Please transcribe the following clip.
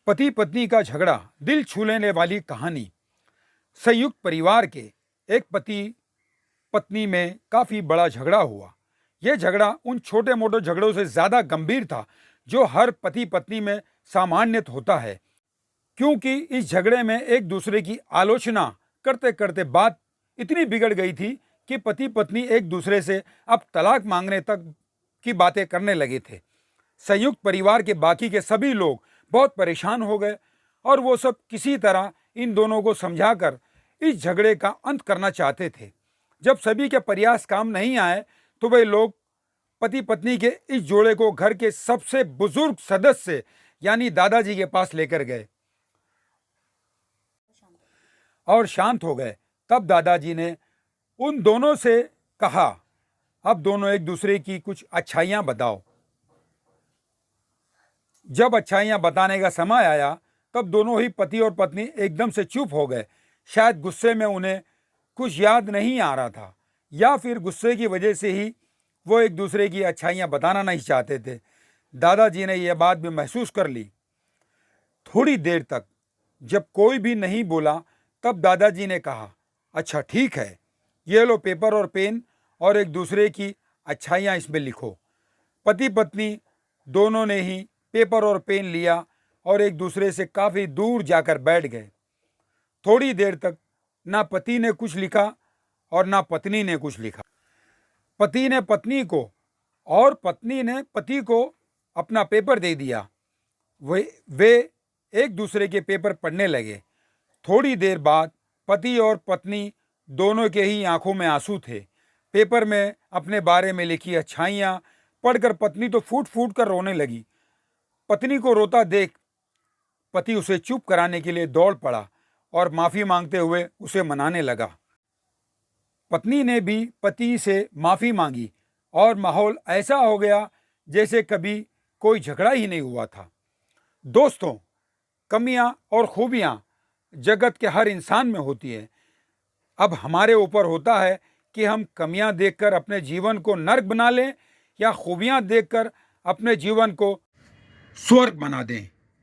पति पत्नी का झगड़ा, दिल छू लेने वाली कहानी। संयुक्त परिवार के एक पति पत्नी में काफी बड़ा झगड़ा हुआ। यह झगड़ा उन छोटे मोटे झगड़ों से ज्यादा गंभीर था जो हर पति पत्नी में सामान्यत होता है, क्योंकि इस झगड़े में एक दूसरे की आलोचना करते करते बात इतनी बिगड़ गई थी कि पति पत्नी एक दूसरे से अब तलाक मांगने तक की बातें करने लगे थे। संयुक्त परिवार के बाकी के सभी लोग बहुत परेशान हो गए और वो सब किसी तरह इन दोनों को समझाकर इस झगड़े का अंत करना चाहते थे। जब सभी के प्रयास काम नहीं आए तो वे लोग पति पत्नी के इस जोड़े को घर के सबसे बुजुर्ग सदस्य यानी दादाजी के पास लेकर गए और शांत हो गए। तब दादाजी ने उन दोनों से कहा, अब दोनों एक दूसरे की कुछ अच्छाइयां बताओ। जब अच्छाइयां बताने का समय आया तब दोनों ही पति और पत्नी एकदम से चुप हो गए। शायद गुस्से में उन्हें कुछ याद नहीं आ रहा था या फिर गुस्से की वजह से ही वो एक दूसरे की अच्छाइयां बताना नहीं चाहते थे। दादाजी ने यह बात भी महसूस कर ली। थोड़ी देर तक जब कोई भी नहीं बोला तब दादाजी ने कहा, अच्छा ठीक है, ये लो पेपर और पेन और एक दूसरे की अच्छाइयां इसमें लिखो। पति पत्नी दोनों ने ही पेपर और पेन लिया और एक दूसरे से काफी दूर जाकर बैठ गए। थोड़ी देर तक ना पति ने कुछ लिखा और ना पत्नी ने कुछ लिखा। पति ने पत्नी को और पत्नी ने पति को अपना पेपर दे दिया। वे एक दूसरे के पेपर पढ़ने लगे। थोड़ी देर बाद पति और पत्नी दोनों के ही आंखों में आंसू थे। पेपर में अपने बारे में लिखी अच्छाइयां पढ़कर पत्नी तो फूट फूट कर रोने लगी। पत्नी को रोता देख पति उसे चुप कराने के लिए दौड़ पड़ा और माफी मांगते हुए उसे मनाने लगा। पत्नी ने भी पति से माफी मांगी और माहौल ऐसा हो गया जैसे कभी कोई झगड़ा ही नहीं हुआ था। दोस्तों, कमियां और खूबियां जगत के हर इंसान में होती है। अब हमारे ऊपर होता है कि हम कमियां देखकर अपने जीवन को नर्क बना लें या खूबियां देखकर अपने जीवन को स्वर्ग बना दें।